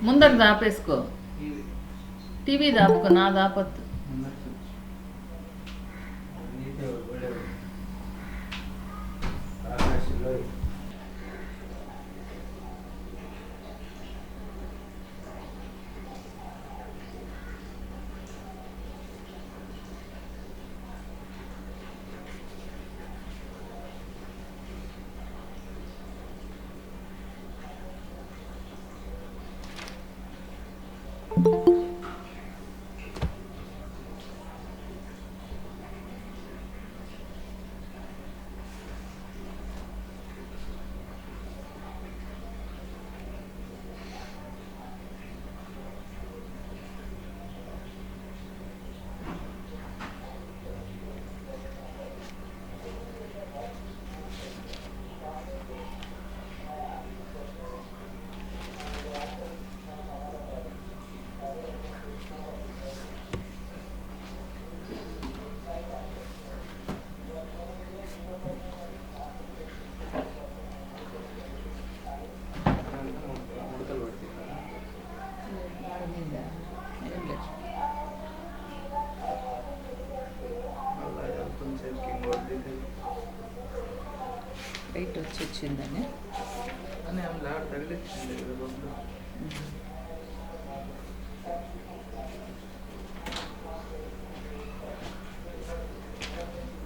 ముందర దాపేసుకో. టీవీ దాపుకో, నా దాపొద్దు. లైట్ వచ్చి వచ్చిందని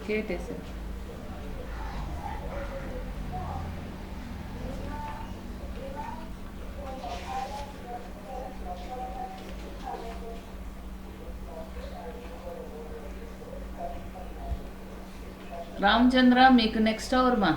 కేటేసారు. రామచంద్ర, మీకు నెక్స్ట్ అవర్ మా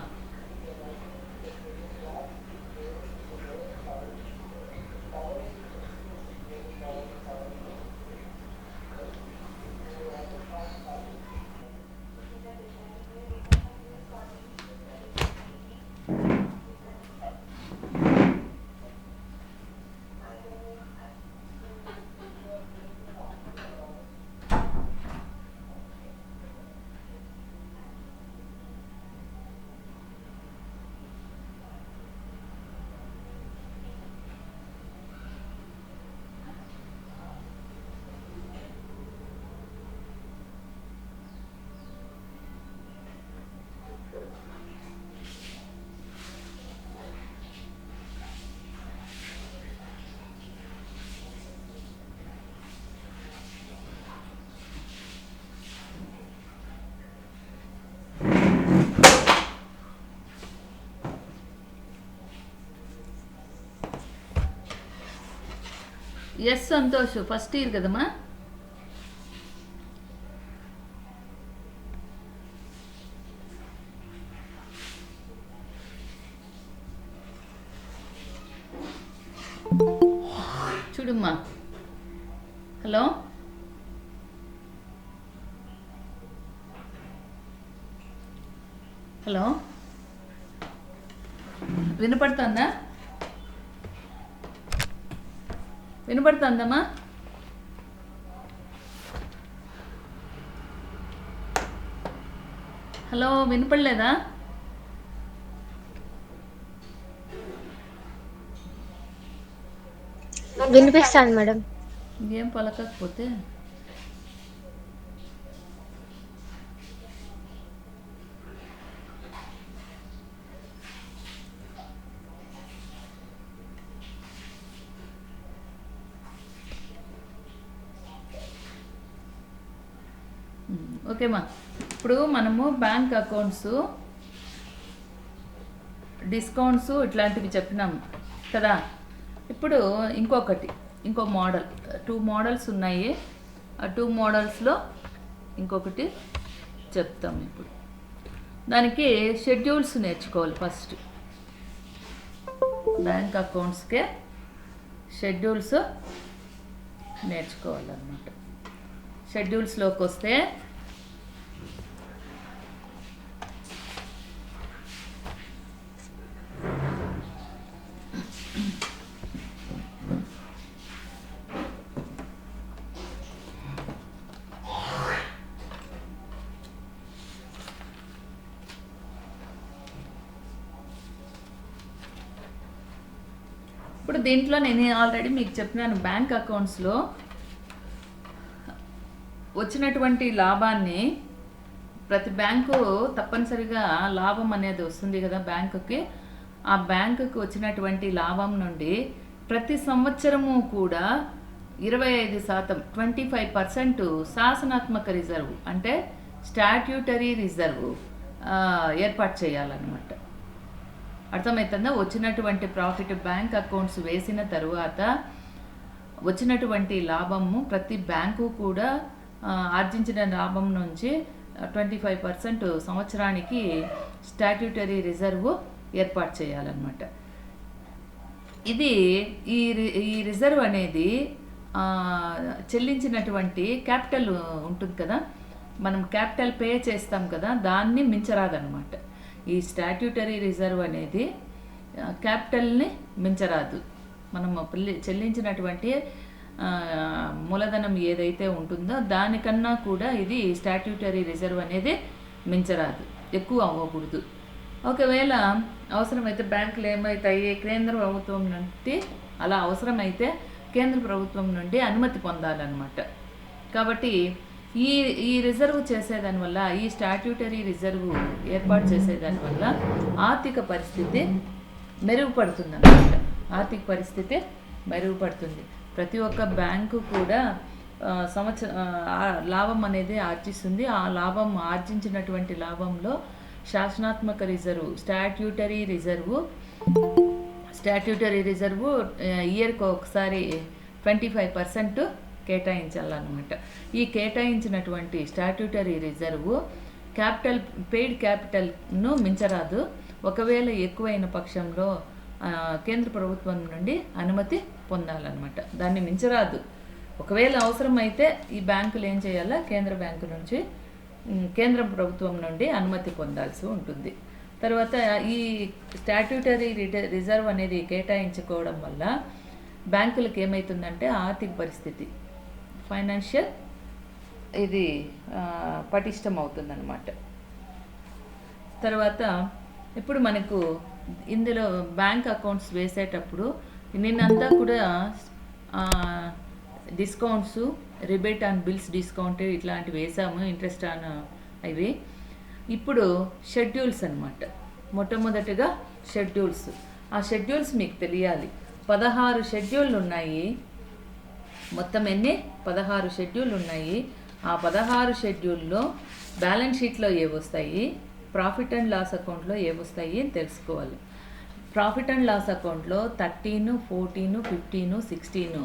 ఎస్ సంతోష్, ఫస్ట్ ఇయర్ కదమ్మా. చూడమ్మా. హలో, హలో, వినపడుతుందా? వినపడుతుందమ్మా? హలో, వినపడలేదా? వినిపిస్తాను మేడం. ఇంకేం పలకకపోతే ఓకేమ్మా. ఇప్పుడు మనము బ్యాంక్ అకౌంట్స్ డిస్కౌంట్స్ ఇట్లాంటివి చెప్పినాము కదా. ఇప్పుడు ఇంకో మోడల్, 2 మోడల్స్ ఉన్నాయి. ఆ 2 మోడల్స్లో ఇంకొకటి చెప్తాం. ఇప్పుడు దానికి షెడ్యూల్స్ నేర్చుకోవాలి. ఫస్ట్ బ్యాంక్ అకౌంట్స్కే షెడ్యూల్స్ నేర్చుకోవాలన్నమాట. షెడ్యూల్స్లోకి వస్తే ఇప్పుడు దీంట్లో నేను ఆల్రెడీ మీకు చెప్పినాను, బ్యాంక్ అకౌంట్స్లో వచ్చినటువంటి లాభాన్ని ప్రతి బ్యాంకు తప్పనిసరిగా లాభం అనేది వస్తుంది కదా బ్యాంకుకి. ఆ బ్యాంకుకి వచ్చినటువంటి లాభం నుండి ప్రతి సంవత్సరము కూడా 25%, 25% శాసనాత్మక రిజర్వ్ అంటే స్టాట్యూటరీ రిజర్వ్ ఏర్పాటు చేయాలన్నమాట. అర్థమవుతుందా? వచ్చినటువంటి ప్రాఫిట్ బ్యాంక్ అకౌంట్స్ వేసిన తరువాత వచ్చినటువంటి లాభము ప్రతి బ్యాంకు కూడా ఆర్జించిన లాభం నుంచి 25% సంవత్సరానికి స్టాట్యూటరీ రిజర్వ్ ఏర్పాటు చేయాలన్నమాట. ఇది ఈ రిజర్వ్ అనేది చెల్లించినటువంటి క్యాపిటల్ ఉంటుంది కదా, మనం క్యాపిటల్ పే చేస్తాం కదా, దాన్ని మించరాదన్నమాట. ఈ స్టాట్యూటరీ రిజర్వ్ అనేది క్యాపిటల్ని మించరాదు. మనం చెల్లించినటువంటి మూలధనం ఏదైతే ఉంటుందో దానికన్నా కూడా ఇది స్టాట్యూటరీ రిజర్వ్ అనేది మించరాదు, ఎక్కువ అవ్వకూడదు. ఒకవేళ అవసరమైతే బ్యాంకులు ఏమవుతాయి, కేంద్ర ప్రభుత్వం నుండి అలా అవసరమైతే కేంద్ర ప్రభుత్వం నుండి అనుమతి పొందాలన్నమాట. కాబట్టి ఈ రిజర్వ్ చేసేదానివల్ల, ఈ స్టాట్యూటరీ రిజర్వ్ ఏర్పాటు చేసేదానివల్ల ఆర్థిక పరిస్థితి మెరుగుపడుతుందన్నమాట. ఆర్థిక పరిస్థితి మెరుగుపడుతుంది. ప్రతి ఒక్క బ్యాంకు కూడా లాభం అనేది ఆర్జిస్తుంది. ఆ లాభం ఆర్జించినటువంటి లాభంలో శాసనాత్మక రిజర్వ్, స్టాట్యూటరీ రిజర్వు ఇయర్కి ఒకసారి 25% కేటాయించాలన్నమాట. ఈ కేటాయించినటువంటి స్టాట్యూటరీ రిజర్వు పెయిడ్ క్యాపిటల్ను మించరాదు. ఒకవేళ ఎక్కువైన పక్షంలో కేంద్ర ప్రభుత్వం నుండి అనుమతి పొందాలన్నమాట. దాన్ని మించరాదు. ఒకవేళ అవసరమైతే ఈ బ్యాంకులు ఏం చేయాలా, కేంద్ర ప్రభుత్వం నుండి అనుమతి పొందాల్సి ఉంటుంది. తర్వాత ఈ స్టాట్యూటరీ రిజర్వ్ అనేది కేటాయించుకోవడం వల్ల బ్యాంకులకు ఏమవుతుందంటే ఆర్థిక పరిస్థితి, ఫైనాన్షియల్ ఇది పటిష్టం అవుతుందన్నమాట. తర్వాత ఇప్పుడు మనకు ఇందులో బ్యాంక్ అకౌంట్స్ వేసేటప్పుడు నిన్నంతా కూడా discounts, rebate on bills discount ఇట్లాంటివి వేసాము, ఇంట్రెస్ట్ ఆన్ ఇవి. ఇప్పుడు షెడ్యూల్స్ అన్నమాట. మొట్టమొదటిగా షెడ్యూల్స్. ఆ షెడ్యూల్స్ మీకు తెలియాలి. 16 షెడ్యూళ్ళు ఉన్నాయి. మొత్తం 16 షెడ్యూళ్ళు ఉన్నాయి. ఆ 16 షెడ్యూల్లో బ్యాలెన్స్ షీట్లో ఏవొస్తాయి, ప్రాఫిట్ అండ్ లాస్ అకౌంట్లో ఏవొస్తాయి అని తెలుసుకోవాలి. ప్రాఫిట్ అండ్ లాస్ అకౌంట్లో 13, 14, 15, 16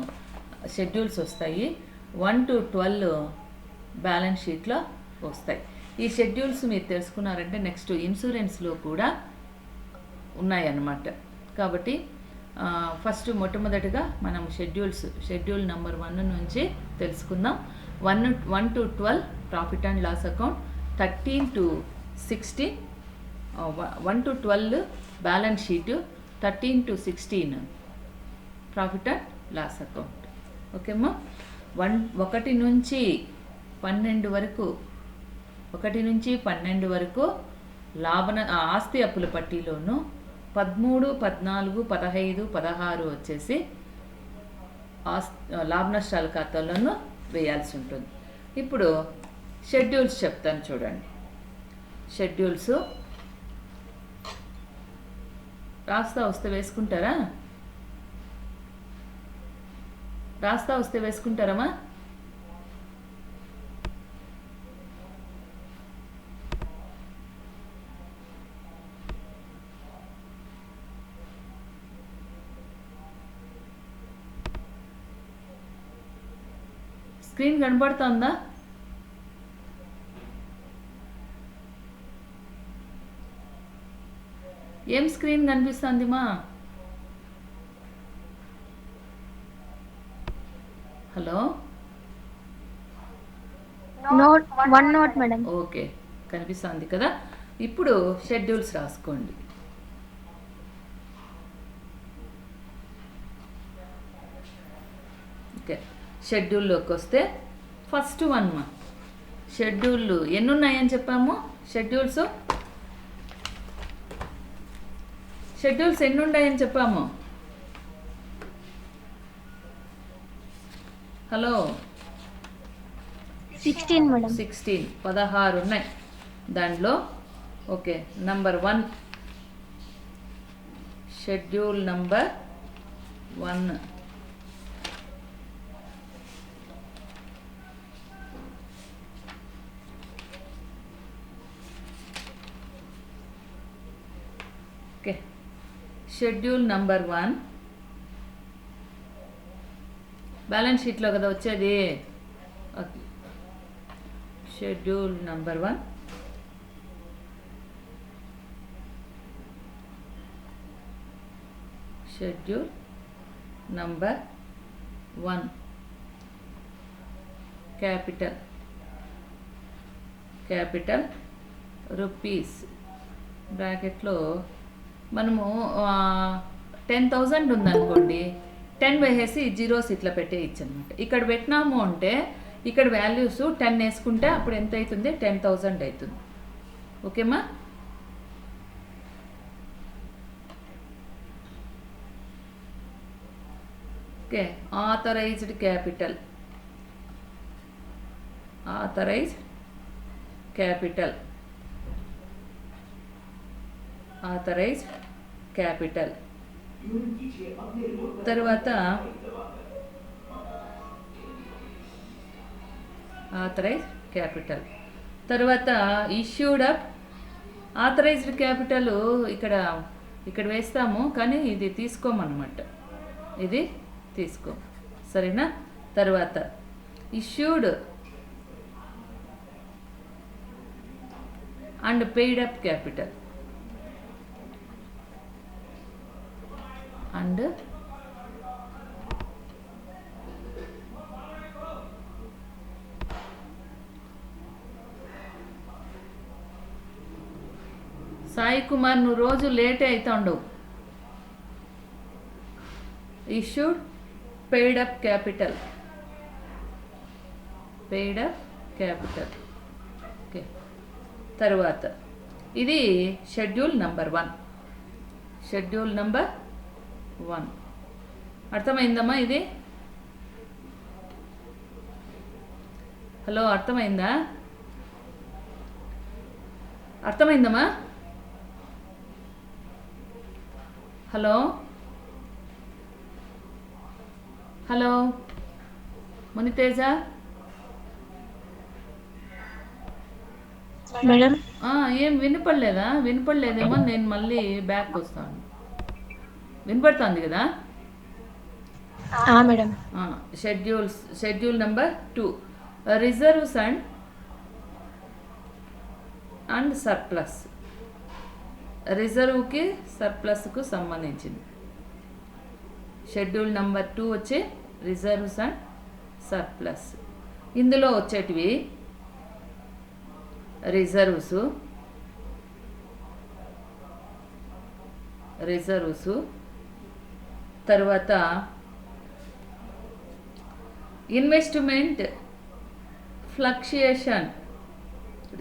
షెడ్యూల్స్ వస్తాయి. 1 to 12 బ్యాలెన్స్ షీట్లో వస్తాయి. ఈ షెడ్యూల్స్ మీరు తెలుసుకున్నారంటే నెక్స్ట్ ఇన్సూరెన్స్లో కూడా ఉన్నాయన్నమాట. కాబట్టి ఫస్ట్ మొట్టమొదటిగా మనం షెడ్యూల్ నెంబర్ 1 నుంచి తెలుసుకుందాం. 1 to 12 profit and loss account, 13 to 16 1 to 12 balance sheet, 13 to 16 profit and loss account. ఓకేమ్మా. 1 నుంచి 12 వరకు 1 నుంచి 12 వరకు ఆస్తి అప్పుల పట్టీలోను, 13, 14, 15, 16 వచ్చేసి లాభ నష్టాల ఖాతాలోనూ వేయాల్సి ఉంటుంది. ఇప్పుడు షెడ్యూల్స్ చెప్తాను చూడండి. షెడ్యూల్స్ రాస్తా వస్తే వేసుకుంటారమ్మా? స్క్రీన్ కనబడుతుందా? ఏం స్క్రీన్ కనిపిస్తుంది మా? Hello, one note madam. Okay, కనిపిస్తుంది కదా. ఇప్పుడు షెడ్యూల్స్ రాసుకోండి. ఓకే, షెడ్యూల్లోకి వస్తే ఫస్ట్ 1 మా. షెడ్యూళ్ళు ఎన్ని ఉన్నాయని చెప్పాము? షెడ్యూల్స్ ఎన్ని ఉన్నాయని చెప్పాము? Hello 16 madam. 16 ఉన్నాయి దాంట్లో. Okay, number 1 schedule number 1. Okay, schedule number 1 balance షీట్లో కదా వచ్చేది. Okay, schedule number 1 schedule number 1 capital rupees బ్రాకెట్లో మనము 10,000 ఉందనుకోండి, 10 వేసేసి జీరోస్ ఇట్లా పెట్టేయచ్చు అనమాట. ఇక్కడ పెట్టినాము అంటే ఇక్కడ వాల్యూస్ 10 వేసుకుంటే అప్పుడు ఎంత అవుతుంది? 10,000 అవుతుంది. ఓకేమ్మా? ఓకే, ఆథరైజ్డ్ క్యాపిటల్ తర్వాత ఇష్యూడ్ అప్ ఆథరైజ్డ్ క్యాపిటల్ ఇక్కడ వేస్తాము, కానీ ఇది తీసుకోమన్నమాట. ఇది తీసుకో, సరేనా? తర్వాత issued and paid up capital and Sai Kumar, నువ్వు రోజు లేటే అవుతా ఉండవు. Issued paid up capital okay. తర్వాత ఇది షెడ్యూల్ నంబర్ 1. అర్థమైందమ్మా? ఇది హలో, అర్థమైందమ్మా? Hello Muniteja madam. ఏం వినపడలేదేమో. నేను మళ్ళీ బ్యాక్ వస్తాను. వినపడుతుంది కదా? Madam. Schedule number 2 reserves and surplus. రిజర్వ్కి సర్ప్లస్కు సంబంధించింది. షెడ్యూల్ నంబర్ 2 వచ్చే రిజర్వ్స్ అండ్ సర్ప్లస్. ఇందులో వచ్చేటివి రిజర్వ్స్, తర్వాత ఇన్వెస్ట్మెంట్ ఫ్లక్చుయేషన్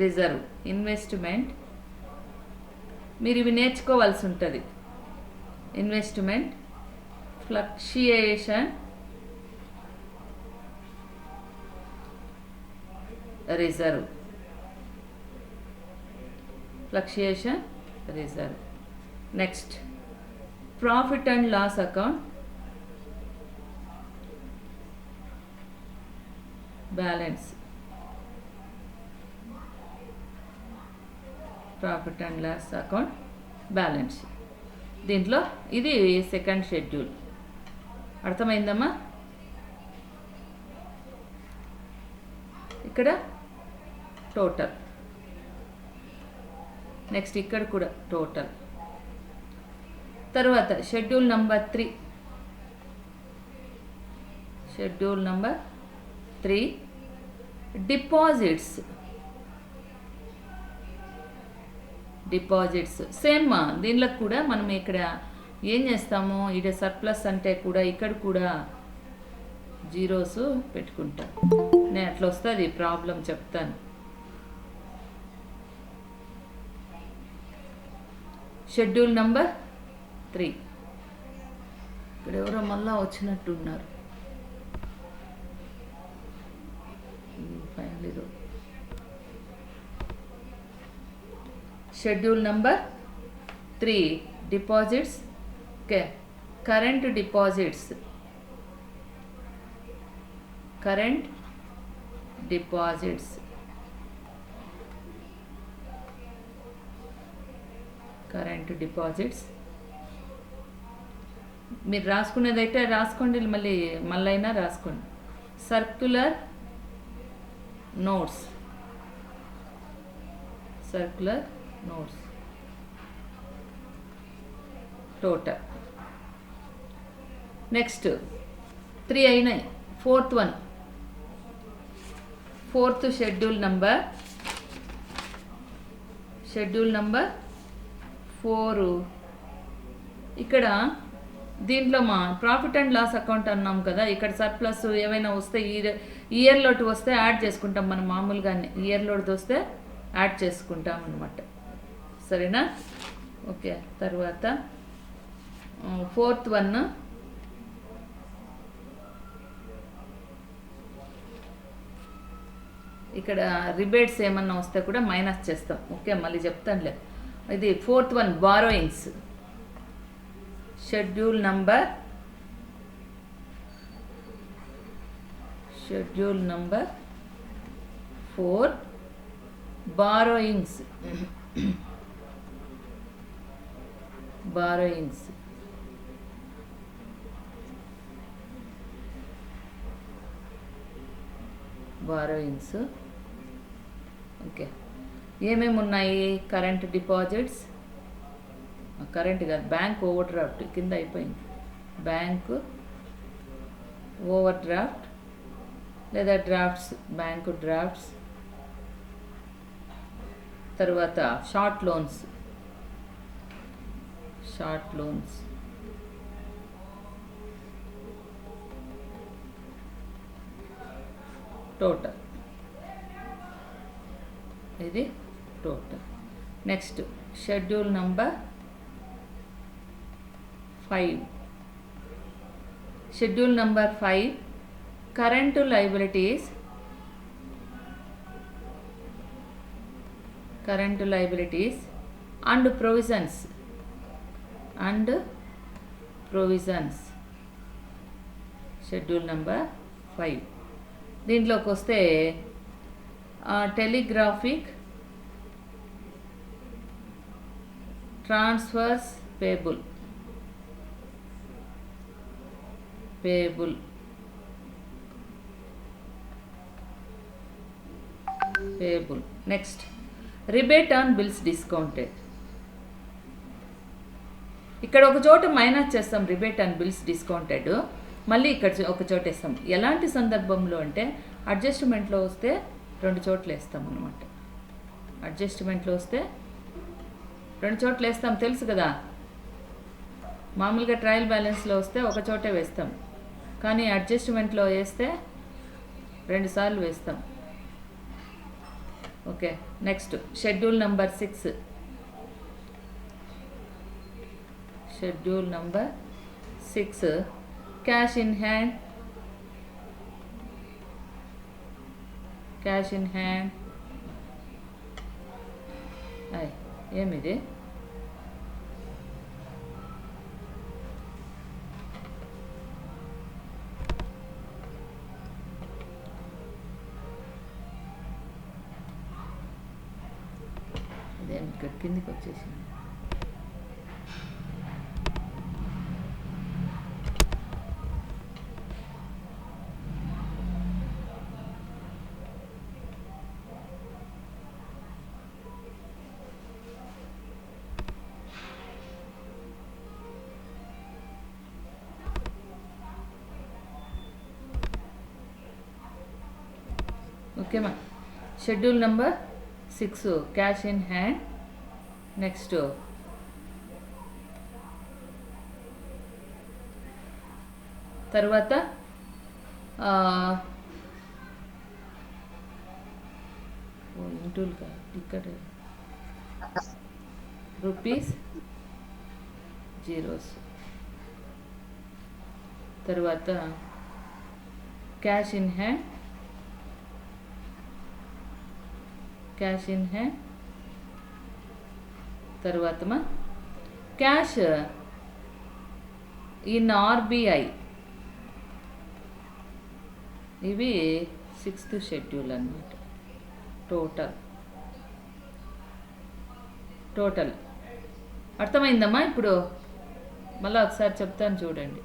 రిజర్వ్. మీరు ఇవి నేర్చుకోవాల్సి ఉంటుంది. Investment fluctuation reserve. Next profit and loss account balance. దీంట్లో ఇది సెకండ్ షెడ్యూల్. అర్థమైందమ్మా? ఇక్కడ టోటల్. నెక్స్ట్ ఇక్కడ కూడా టోటల్. తర్వాత షెడ్యూల్ నంబర్ 3 డిపాజిట్స్. సేమ్ దీనిలో కూడా మనం ఇక్కడ ఏం చేస్తాము, ఇక్కడ సర్ప్లస్ అంటే కూడా ఇక్కడ కూడా జీరోస్ పెట్టుకుంటాం. నేను అట్లా వస్తుంది ప్రాబ్లం, చెప్తాను. Schedule number 3. ఇక్కడ ఎవరో మళ్ళా వచ్చినట్టున్నారు. Schedule number 3 deposits. Okay, current deposits. Current deposits. Current deposits మీరు రాసుకునేదైతే రాసుకోండి, మళ్ళీ అయినా రాసుకోండి. Circular notes. Circular notes total. Next 3 అయినాయి. Fourth one, fourth schedule number 4. ఇక్కడ దీంట్లో మా ప్రాఫిట్ అండ్ లాస్ అకౌంట్ అన్నాం కదా, ఇక్కడ సర్ప్లస్ ఏవైనా వస్తే ఇయర్ లోటు వస్తే యాడ్ చేసుకుంటాం మనం మామూలుగానే. ఇయర్ లోటు వస్తే యాడ్ చేసుకుంటాం అనమాట. సరేనా? ఓకే. తర్వాత ఫోర్త్ వన్, ఇక్కడ రిబేట్స్ ఏమన్నా వస్తే కూడా మైనస్ చేస్తాం. ఓకే, మళ్ళీ చెప్తానులే. ఇది fourth one, borrowings. Schedule number 4, borrowings. Borrowings. Borrowings. Okay, ఏమేమి ఉన్నాయి? కరెంట్ డిపాజిట్స్, కరెంట్ కాదు, బ్యాంక్ ఓవర్ డ్రాఫ్ట్ కింద అయిపోయింది. బ్యాంకు ఓవర్ డ్రాఫ్ట్ లేదా డ్రాఫ్ట్స్, బ్యాంకు డ్రాఫ్ట్స్. తర్వాత షార్ట్ లోన్స్. టోటల్. ఇది total. Next schedule number 5. Schedule number 5, current liabilities. Current liabilities and provisions. Schedule number 5. దీంట్లోకి వస్తే telegraphic transfers payable. Next rebate on bills discounted. ఇక్కడ ఒక చోట minus చేస్తాం rebate on bills discounted, మళ్ళీ ఇక్కడ ఒక చోట వేస్తాం. ఎలాంటి సందర్భంలో అంటే అడ్జస్ట్మెంట్లో వస్తే 2 చోట్ల వేస్తాం అనమాట. అడ్జస్ట్మెంట్లో వస్తే 2 చోట్ల వేస్తాం, తెలుసు కదా. మామూలుగా ట్రయల్ బ్యాలెన్స్లో వస్తే ఒక చోటే వేస్తాం, కానీ అడ్జస్ట్మెంట్లో వేస్తే 2 సార్లు వేస్తాం. Okay. Next schedule number 6. Schedule number 6, cash in hand. ఏమిది? అదేమి ఇక్కడ కిందికి వచ్చేసింది. ఓకేమా? Schedule number 6, cash in hand. Next తర్వాత ఇంటూలుగా ఇక్కడ రూపీస్ జీరోస్. తర్వాత క్యాష్ ఇన్ హ్యాండ్. తర్వాతమా క్యాష్ ఇన్ ఆర్బీఐ, ఇవి 6th షెడ్యూల్ అన్నమాట. టోటల్ అర్థమైందమ్మా? ఇప్పుడు మళ్ళీ ఒకసారి చెప్తాను చూడండి.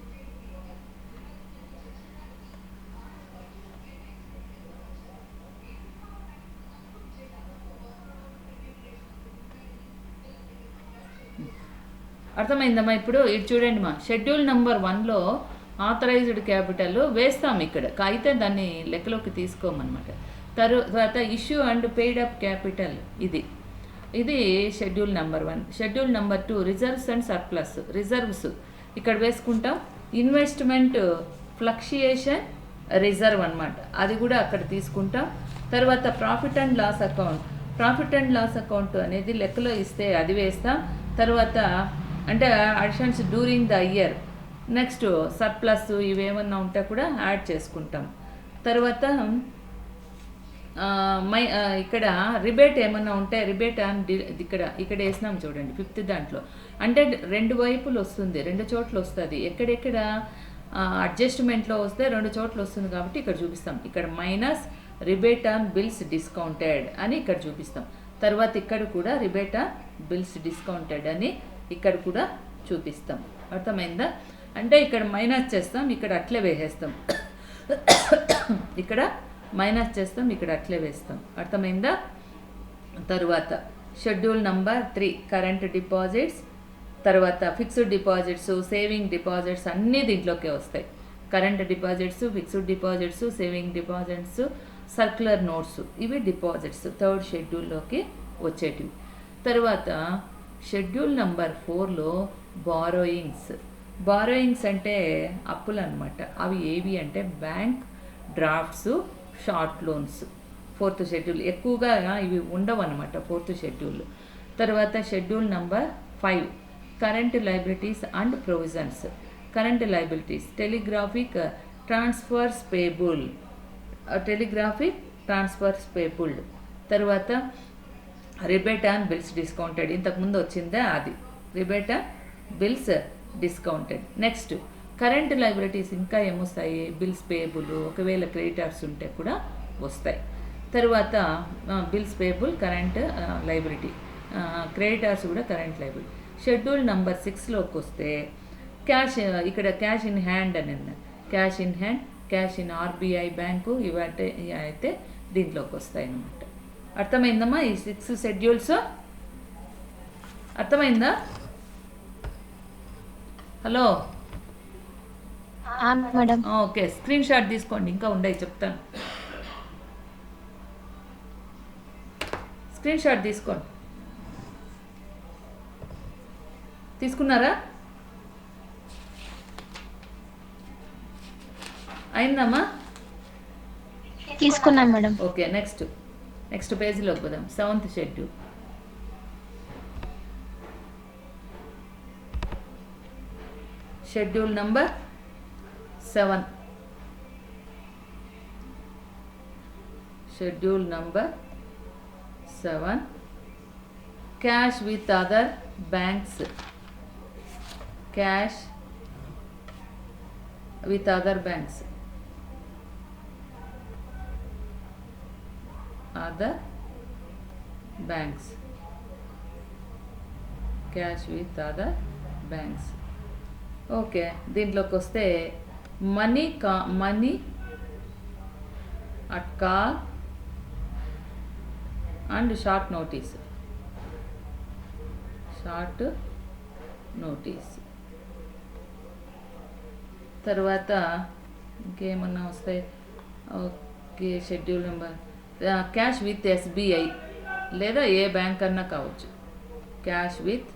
అర్థమైందమ్మా? ఇప్పుడు ఇటు చూడండి మా షెడ్యూల్ నెంబర్ 1లో ఆథరైజ్డ్ క్యాపిటల్ వేస్తాం ఇక్కడ, అయితే దాన్ని లెక్కలోకి తీసుకోమన్నమాట. తర్వాత issue and paid up capital, ఇది schedule number 1. Schedule number 2 reserves and surplus, reserves ఇక్కడ వేసుకుంటాం. ఇన్వెస్ట్మెంట్ ఫ్లక్చుయేషన్ రిజర్వ్ అన్నమాట, అది కూడా అక్కడ తీసుకుంటాం. తర్వాత ప్రాఫిట్ అండ్ లాస్ అకౌంట్ అనేది లెక్కలో ఇస్తే అది వేస్తాం. తర్వాత అంటే additions during the year. Next surplus ఇవేమన్నా ఉంటే కూడా యాడ్ చేసుకుంటాం. తర్వాత ఇక్కడ రిబేట్ ఏమన్నా ఉంటే రిబేట్ అండ్ ఇక్కడ వేసినాం చూడండి 5th దాంట్లో. అంటే 2 వైపులు వస్తుంది, 2 చోట్ల వస్తుంది. ఎక్కడెక్కడ అడ్జస్ట్మెంట్లో వస్తే 2 చోట్ల వస్తుంది కాబట్టి ఇక్కడ చూపిస్తాం. ఇక్కడ minus rebate on bills discounted అని ఇక్కడ చూపిస్తాం. తర్వాత ఇక్కడ కూడా రిబేట్ ఆన్ బిల్స్ డిస్కౌంటెడ్ అని ఇక్కడ కూడా చూపిస్తాం. అర్థమైందా? అంటే ఇక్కడ మైనస్ చేస్తాం, ఇక్కడ అట్లే వేసేస్తాం. ఇక్కడ మైనస్ చేస్తాం, ఇక్కడ అట్లే వేస్తాం. అర్థమైందా? తర్వాత షెడ్యూల్ నెంబర్ 3 కరెంట్ డిపాజిట్స్, తర్వాత ఫిక్స్డ్ డిపాజిట్స్, సేవింగ్ డిపాజిట్స్ అన్నీ దీంట్లోకే వస్తాయి. Current deposits, fixed deposits, saving deposits, circular notes, ఇవి డిపాజిట్స్ 3rd షెడ్యూల్లోకి వచ్చేటివి. తర్వాత షెడ్యూల్ నెంబర్ 4లో బారోయింగ్స్ అంటే అప్పులు అనమాట. అవి ఏవి అంటే bank drafts, short loans. 4th schedule ఎక్కువగా ఇవి ఉండవు అనమాట 4th షెడ్యూల్. తర్వాత schedule number 5 current liabilities and provisions. Current liabilities telegraphic transfers payable. తర్వాత రిబేట్ ఆన్ బిల్స్ డిస్కౌంటెడ్, ఇంతకుముందు వచ్చిందే అది rebate on bills discounted. Next current liabilities ఇంకా ఏమొస్తాయి? బిల్స్ పేబుల్, ఒకవేళ క్రెడిటర్స్ ఉంటే కూడా వస్తాయి. తర్వాత bills payable current liability, creditors కూడా కరెంట్ లయబిలిటీ. షెడ్యూల్ నెంబర్ 6లోకి వస్తే క్యాష్, ఇక్కడ క్యాష్ ఇన్ హ్యాండ్ అని ఉంది. Cash in hand, cash in RBI bank, ఇవంటే అయితే దీంట్లోకి వస్తాయి అన్నమాట. అర్థమైందమ్మా? ఈ 6 షెడ్యూల్స్ అర్థమైందా? Hello, madam. Okay, screen shot తీసుకోండి, ఇంకా ఉండయి చెప్తాను. స్క్రీన్ షాట్ తీసుకోండి. తీసుకున్నారా? అయిందమ్మా? తీసుకున్నాం మేడం. ఓకే, నెక్స్ట్ పేజీలోకి పోదాం. 7th schedule. Schedule number 7. Schedule number 7 cash with other banks. Cash with other banks, cash with other banks. Okay, దీంట్లోకి వస్తే money at call and short notice. తర్వాత ఇంకేమన్నా వస్తాయి? Okay, schedule number cash with SBI లేదా ఏ bank అన్నా కావచ్చు. Cash with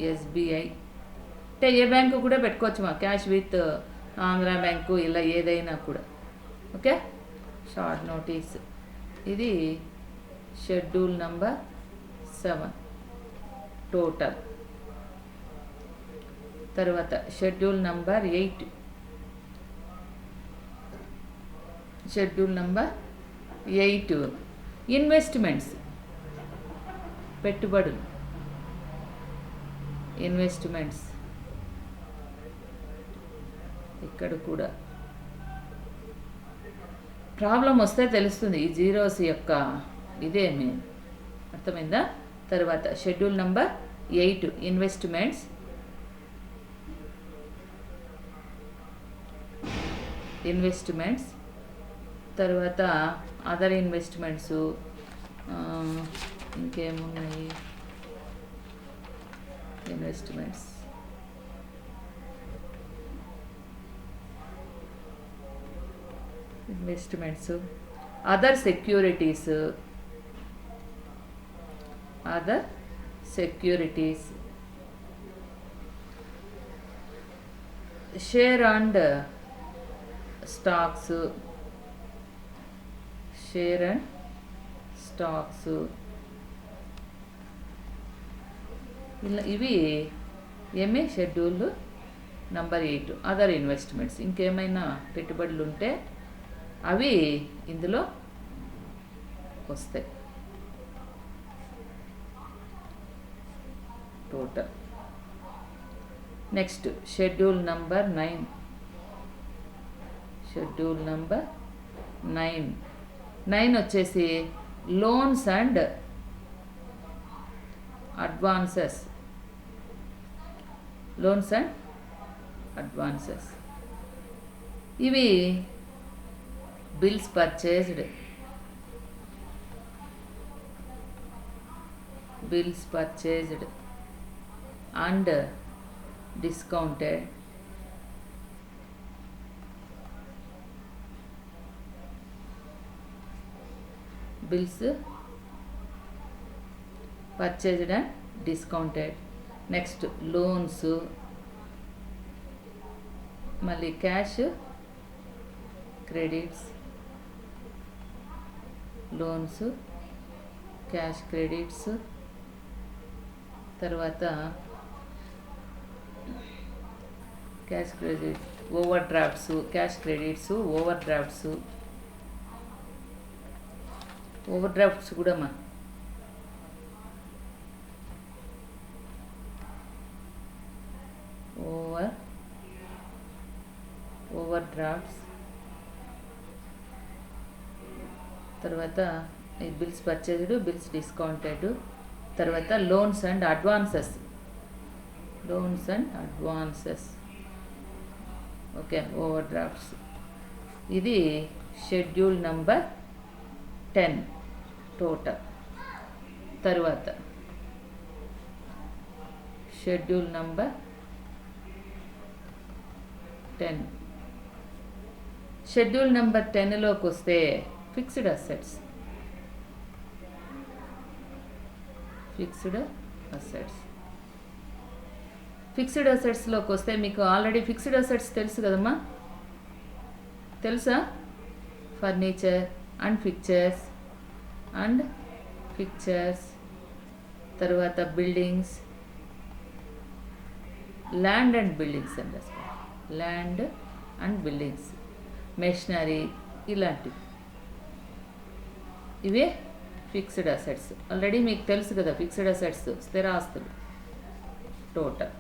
SBI అంటే ఏ bank కూడా పెట్టుకోవచ్చు మా, క్యాష్ విత్ ఆంధ్ర బ్యాంకు, ఇలా ఏదైనా కూడా. Okay, short notice. ఇది షెడ్యూల్ నంబర్ 7 టోటల్. తర్వాత షెడ్యూల్ నంబర్ 8. ఇన్వెస్ట్మెంట్స్, పెట్టుబడులు. ఇన్వెస్ట్మెంట్స్ ఇక్కడ కూడా ప్రాబ్లం వస్తే తెలుస్తుంది ఈ జీరోస్ యొక్క ఇదే మెయిన్. అర్థమైందా? తర్వాత షెడ్యూల్ నెంబర్ 8 ఇన్వెస్ట్మెంట్స్. తర్వాత అదర్ ఇన్వెస్ట్మెంట్స్ ఇంకేమున్నాయి? Investments other securities share and stocks ఇలా ఇవి ఏమి షెడ్యూల్ నంబర్ 8 అదర్ ఇన్వెస్ట్మెంట్స్. ఇంకేమైనా పెట్టుబడులు ఉంటే అవి ఇందులో వస్తాయి టోటల్. Next schedule number 9. వచ్చేసి లోన్స్ అండ్ అడ్వాన్సెస్. ఇవి bills purchased and discounted. Bills purchased and discounted. Next loans, మళ్ళీ క్యాష్ క్రెడిట్స్, తర్వాత క్యాష్ క్రెడిట్ ఓవర్ డ్రాఫ్ట్స్ కూడా మా ఓవర్ డ్రాఫ్ట్స్. తర్వాత ఈ బిల్స్ పర్చేజ్డ్, బిల్స్ డిస్కౌంటెడ్. తర్వాత loans and advances. Okay, over drafts. ఇది schedule number 10 total. తర్వాత schedule number 10. Schedule number 10లోకి వస్తే ఫిక్స్డ్ అసెట్స్. ఫిక్స్డ్ అసెట్స్లోకి వస్తే మీకు ఆల్రెడీ ఫిక్స్డ్ అసెట్స్ తెలుసు కదమ్మా, తెలుసా? ఫర్నిచర్ అండ్ ఫిక్చర్స్, తర్వాత buildings, land and buildings, machinery, ఇలాంటివి. ఇవే ఫిక్స్డ్ అసెట్స్. ఆల్రెడీ మీకు తెలుసు కదా ఫిక్స్డ్ అసెట్స్ స్థిరాస్తులు total.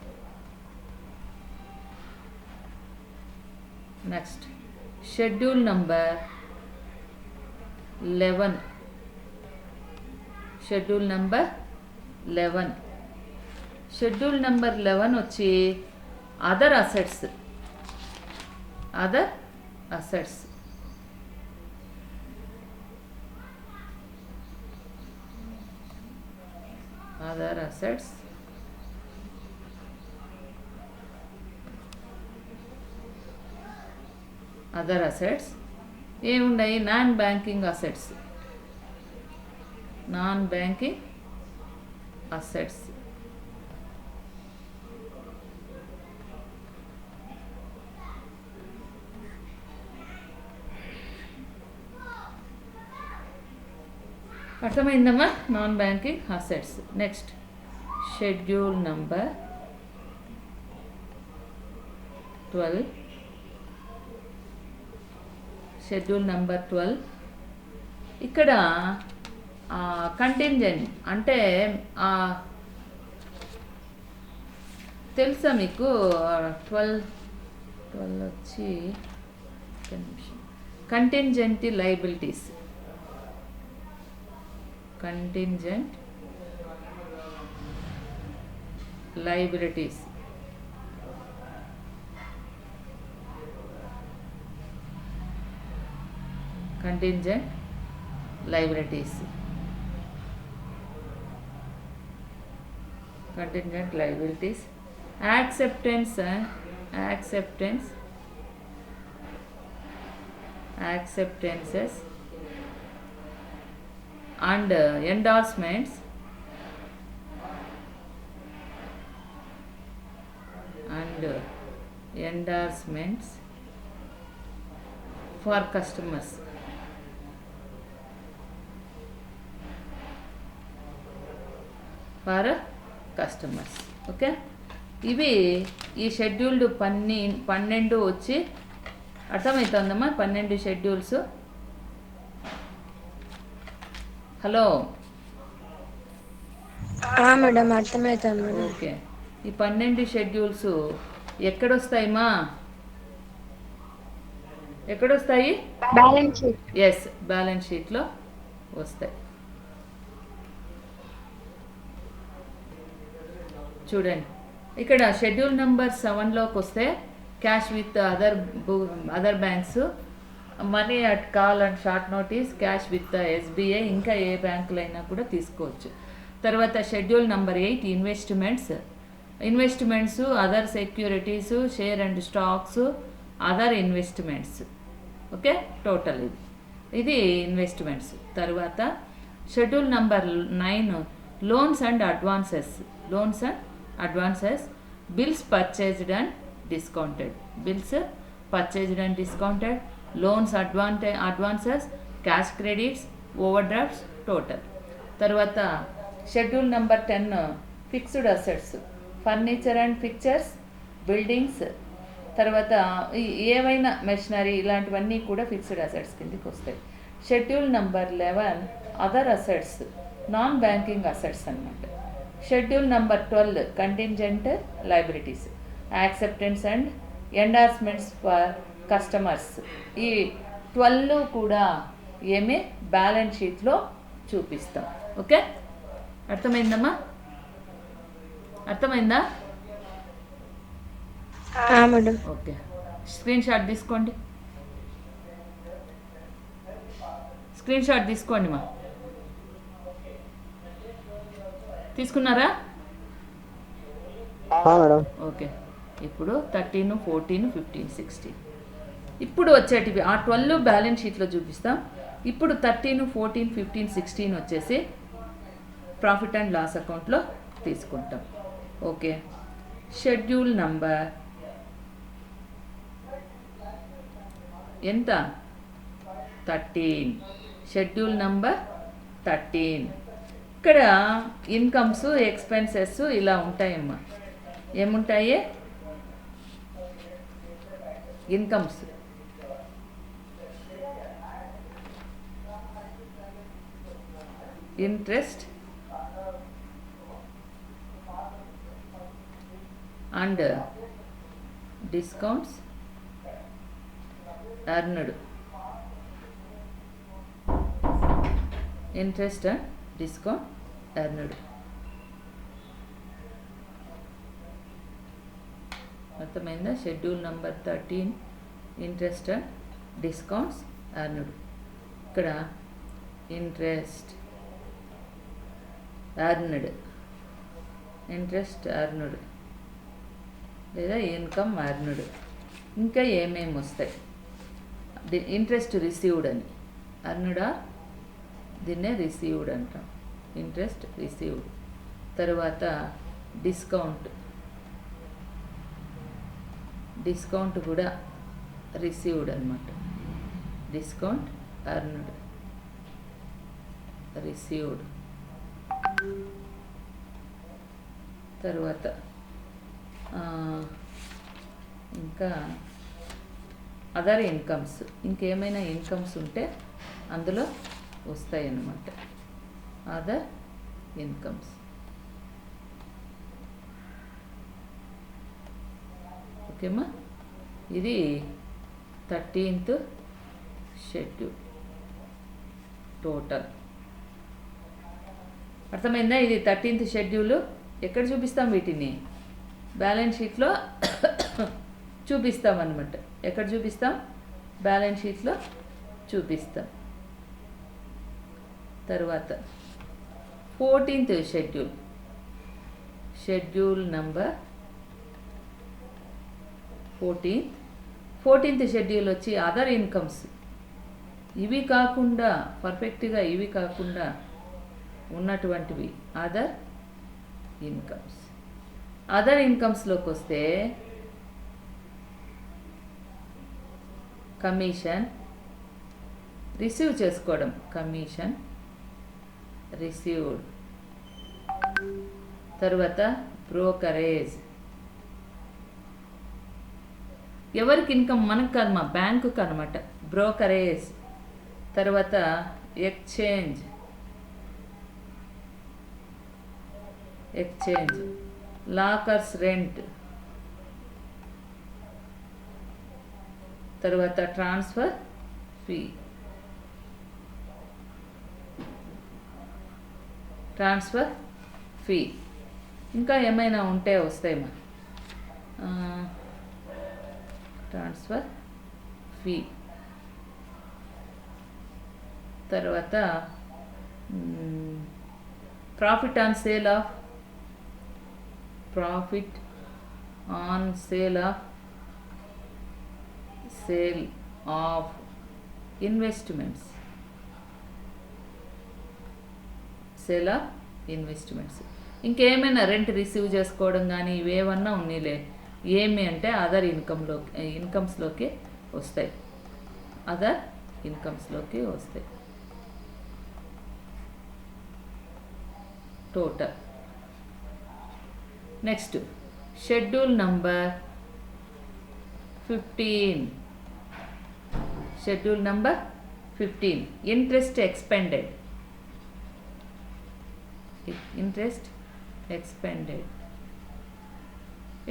Next schedule number 11. Schedule number 11 వచ్చి అదర్ అసెట్స్. ఏమున్నాయి? Non banking assets. అర్థమైందమ్మా? Non banking assets. Next schedule number 12. ఇక్కడ కంటింజెంట్ అంటే తెలుసా మీకు 12 వచ్చి ఒక్క నిమిషం. Contingent liabilities, contingent liabilities. Contingent liabilities, contingent liabilities, acceptances and endorsements for customers. For customers. Okay, ఇవి ఈ షెడ్యూల్డ్ 12 వచ్చి అర్థమవుతుందమ్మా. 12 షెడ్యూల్స్. హలో మేడం అర్థమవుతుంది మేడం. ఓకే, ఈ 12 షెడ్యూల్స్ ఎక్కడొస్తాయమ్మా? ఎక్కడొస్తాయి? Balance sheet. ఎస్, బ్యాలెన్స్ షీట్లో వస్తాయి. చూడండి, ఇక్కడ షెడ్యూల్ నెంబర్ 7లోకి వస్తే cash with other banks, money at call and short notice, cash with SBI, ఇంకా ఏ బ్యాంకులు అయినా కూడా తీసుకోవచ్చు. తర్వాత schedule number 8 investments, other securities, share and stocks, other investments. Okay, total ఇది ఇన్వెస్ట్మెంట్స్. తర్వాత schedule number 9 loans and advances, bills purchased and discounted, loans, advances, cash credits, over drafts, total. తర్వాత schedule number 10 fixed assets, furniture and pictures, buildings. తర్వాత ఏవైనా machinery ఇలాంటివన్నీ కూడా fixed assets కిందకి వస్తాయి. Schedule number 11 other assets, non banking assets అన్నమాట. Schedule number 12 contingent liabilities, acceptance and endorsements for customers. ఈ 12 కూడా ఏమే బ్యాలెన్స్ షీట్లో చూపిస్తాం. ఓకే, అర్థమైందమ్మా? అర్థమైందా? మేడం. ఓకే, స్క్రీన్ షాట్ తీసుకోండి మా. తీసుకున్నారా? ఓకే, ఇప్పుడు 13, 14, 15, 16 ఇప్పుడు వచ్చేటివి ఆ 12 బ్యాలెన్స్ షీట్లో చూపిస్తాం. ఇప్పుడు 13, 14, 15, 16 వచ్చేసి ప్రాఫిట్ అండ్ లాస్ అకౌంట్లో తీసుకుంటాం. ఓకే, షెడ్యూల్ నంబర్ ఎంత? 13. Schedule number 13. ఇక్కడ ఇన్కమ్స్, ఎక్స్పెన్సెస్ ఇలా ఉంటాయమ్మా. ఏముంటాయి? Incomes, interest and discounts earned. Interest and discount earned. అర్థమైందా? Schedule number 13 interest and discounts earned. ఇక్కడ ఇంట్రెస్ట్ ఎర్న్డ్, ఇంట్రెస్ట్ ఎర్న్డ్ లేదా ఇన్కమ్ ఎర్న్డ్. ఇంకా ఏమేమి వస్తాయి? ఇంట్రెస్ట్ రిసీవ్డ్ అని, ఎర్న్డా దీన్నే రిసీవ్డ్ అంటాం, ఇంట్రెస్ట్ రిసీవ్డ్. తర్వాత డిస్కౌంట్ కూడా రిసీవ్డ్ అనమాట. Discount earned, received. తర్వాత ఇంకా అదర్ ఇన్కమ్స్, ఇంకేమైనా ఇన్కమ్స్ ఉంటే అందులో వస్తాయి అన్నమాట. Other incomes. ఓకేమ్మా, ఇది 13th షెడ్యూల్ టోటల్. అర్థమైందా? ఇది 13th షెడ్యూల్. ఎక్కడ చూపిస్తాం వీటిని? బ్యాలెన్స్ షీట్లో చూపిస్తాం అన్నమాట. ఎక్కడ చూపిస్తాం? బ్యాలెన్స్ షీట్లో చూపిస్తాం. తర్వాత 14th schedule, schedule number 14th schedule వచ్చి అదర్ ఇన్కమ్స్. ఇవి కాకుండా పర్ఫెక్ట్గా ఇవి కాకుండా ఉన్నటువంటివి అదర్ ఇన్కమ్స్. అదర్ ఇన్కమ్స్లోకి వస్తే కమిషన్ రిసీవ్ చేసుకోవడం, కమిషన్ రిసీవ్డ్. తర్వాత బ్రోకరేజ్. ఎవరికి ఇన్కమ్? మనకు కాదు, మా బ్యాంకుకి అనమాట. బ్రోకరేజ్. తర్వాత ఎక్స్చేంజ్, లాకర్స్ రెంట్. తర్వాత ట్రాన్స్ఫర్ ఫీ. ఇంకా ఏమైనా ఉంటే వస్తాయమ్మా. Transfer fee. తర్వాత profit on sale of investments. Sale of investments. ఇంకేమైనా రెంట్ రిసీవ్ చేసుకోవడం కానీ ఇవేమన్నా ఉన్నీలే. ఏమి అంటే అదర్ ఇన్కమ్స్లోకి వస్తాయి. అదర్ ఇన్కమ్స్లోకి వస్తాయి. Total. Next schedule number 15. Schedule number 15 interest expended.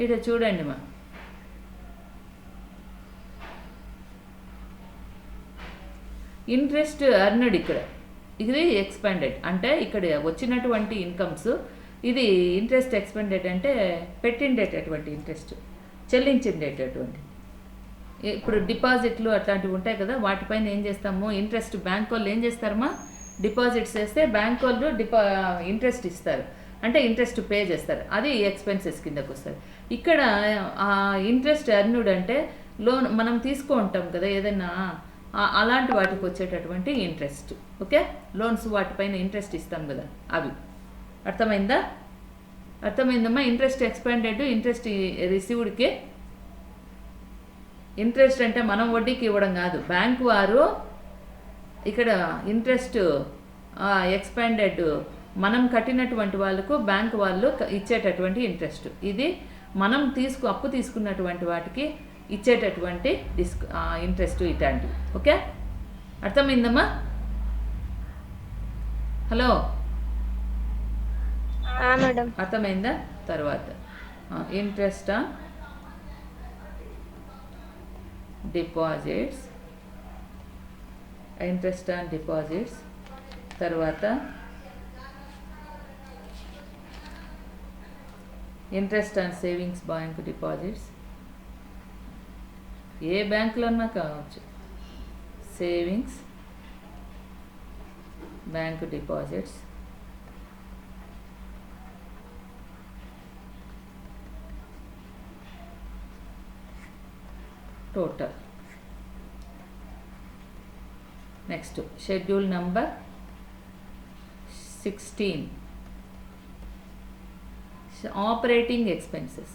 ఇక్కడ చూడండి మా, ఇంట్రెస్ట్ అర్నడ్. ఇక్కడ ఇది ఎక్స్పెండెడ్ అంటే ఇక్కడ వచ్చినటువంటి ఇన్కమ్స్. ఇది ఇంట్రెస్ట్ ఎక్స్పెండెడ్ అంటే పెట్టిండేటటువంటి ఇంట్రెస్ట్, చెల్లించిండేటటువంటి. ఇప్పుడు డిపాజిట్లు అట్లాంటివి ఉంటాయి కదా, వాటిపైన ఏం చేస్తాము? ఇంట్రెస్ట్ బ్యాంక్ వాళ్ళు ఏం చేస్తారమ్మా? డిపాజిట్స్ చేస్తే బ్యాంక్ వాళ్ళు ఇంట్రెస్ట్ ఇస్తారు, అంటే ఇంట్రెస్ట్ పే చేస్తారు. అది ఎక్స్పెన్సెస్ కిందకు వస్తుంది. ఇక్కడ ఇంట్రెస్ట్ ఎర్న్డ్ అంటే లోన్ మనం తీసుకుంటాం కదా ఏదైనా, అలాంటి వాటికి వచ్చేటటువంటి ఇంట్రెస్ట్. ఓకే, లోన్స్ వాటిపైన ఇంట్రెస్ట్ ఇస్తాం కదా, అవి. అర్థమైందమ్మా? ఇంట్రెస్ట్ ఎక్స్పెండెడ్, ఇంట్రెస్ట్ రిసీవ్డ్కి. ఇంట్రెస్ట్ అంటే మనం వడ్డీకి ఇవ్వడం కాదు, బ్యాంకు వారు ఇక్కడ ఇంట్రెస్ట్ ఎక్స్పెండెడ్ మనం కట్టినటువంటి వాళ్ళకు బ్యాంకు వాళ్ళు ఇచ్చేటటువంటి ఇంట్రెస్ట్. ఇది మనం అప్పు తీసుకున్నటువంటి వాటికి ఇచ్చేటటువంటి ఇంట్రెస్ట్ ఇట్లాంటివి. ఓకే, అర్థమైందమ్మా? Hello, madam. అర్థమైందా? తర్వాత ఇంట్రెస్ట్ ఆన్ డిపాజిట్స్, తర్వాత interest on savings bank deposits. ఏ బ్యాంకులో అన్నా కావచ్చు, savings bank deposits. Total. Next schedule number 16 operating expenses.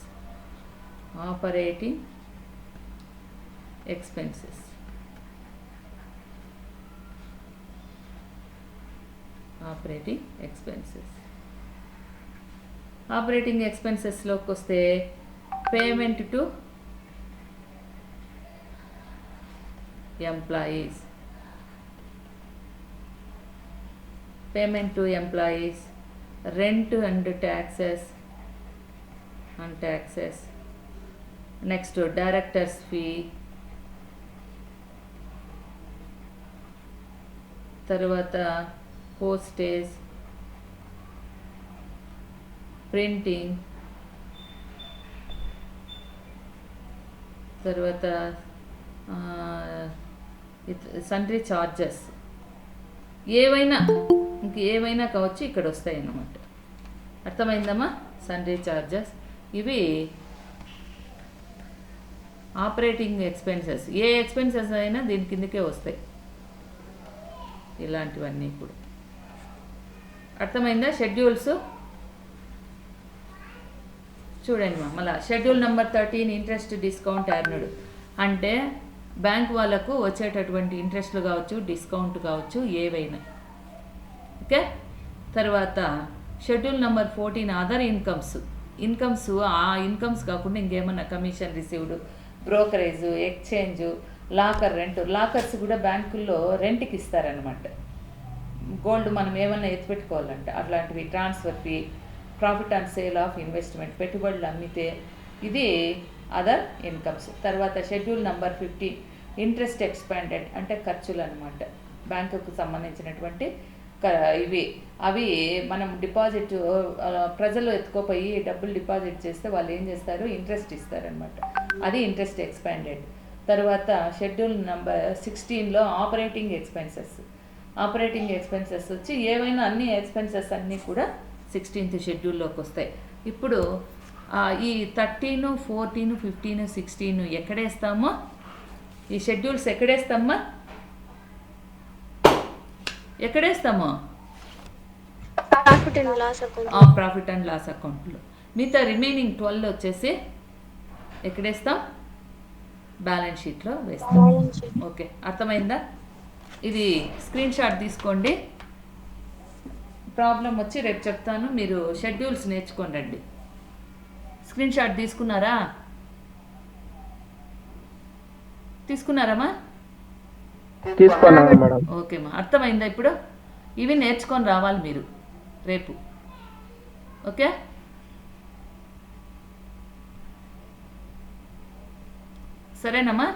Operating ఎక్స్పెన్సెస్లోకి వస్తే payment to employees, rent and taxes, next directors fee, తర్వాత పోస్టేజ్, ప్రింటింగ్, తర్వాత సన్రీ చార్జెస్, ఏవైనా కావచ్చు ఇక్కడ వస్తాయి అన్నమాట. అర్థమైందమ్మా? సన్రీ చార్జెస్ ఇవి ఆపరేటింగ్ ఎక్స్పెన్సెస్, ఏ ఎక్స్పెన్సెస్ అయినా దీని కిందకే వస్తాయి. ఇలాంటివన్నీ ఇప్పుడు అర్థమైందా? షెడ్యూల్స్ చూడండి మళ్ళీ schedule number 13 interest discount earned అంటే బ్యాంక్ వాళ్ళకు వచ్చేటటువంటి ఇంట్రెస్ట్లు కావచ్చు, డిస్కౌంట్ కావచ్చు, ఏవైనా. ఓకే. తర్వాత షెడ్యూల్ నెంబర్ 14 అదర్ ఇన్కమ్స్ ఆ ఇన్కమ్స్ కాకుండా ఇంకేమన్నా commission received, brokerage, exchange, locker rent. Lockers కూడా బ్యాంకుల్లో రెంట్కి ఇస్తారనమాట. గోల్డ్ మనం ఏమన్నా ఎత్తిపెట్టుకోవాలంటే అట్లాంటివి. Transfer fee, profit and sale of investment, పెట్టుబడులు అమ్మితే ఇది అదర్ ఇన్కమ్స్. తర్వాత షెడ్యూల్ నెంబర్ 15 ఇంట్రెస్ట్ ఎక్స్పాండెడ్ అంటే ఖర్చులు అనమాట. బ్యాంకుకు సంబంధించినటువంటి అవి మనం డిపాజిట్ ప్రజలు ఎత్తుకోపోయి డబ్బులు డిపాజిట్ చేస్తే వాళ్ళు ఏం చేస్తారు, ఇంట్రెస్ట్ ఇస్తారనమాట. అది ఇంట్రెస్ట్ ఎక్స్పాండెడ్. తర్వాత షెడ్యూల్ నెంబర్ 16లో ఆపరేటింగ్ ఎక్స్పెన్సెస్ వచ్చి ఏవైనా అన్ని ఎక్స్పెన్సెస్ అన్నీ కూడా 16th షెడ్యూల్లోకి వస్తాయి. ఇప్పుడు ఈ 13, 14, 15, 16 ఎక్కడేస్తామో, ఈ షెడ్యూల్స్ ఎక్కడేస్తామో profit and loss account. Profit and loss అకౌంట్లో. మిగతా రిమైనింగ్ 12 వచ్చేసి ఎక్కడేస్తాం, బ్యాలెన్స్ షీట్లో వేస్తాం. ఓకే, అర్థమైందా? ఇది స్క్రీన్ షాట్ తీసుకోండి. ప్రాబ్లం వచ్చి రేపు చెప్తాను, మీరు షెడ్యూల్స్ నేర్చుకోండి రండి. స్క్రీన్ షాట్ తీసుకున్నారమ్మా? తీసుకున్నాను మేడం. ఓకేమ్మా, అర్థమైందా? ఇప్పుడు ఇవి నేర్చుకొని రావాలి మీరు రేపు. ఓకే, సరేనమ్మా?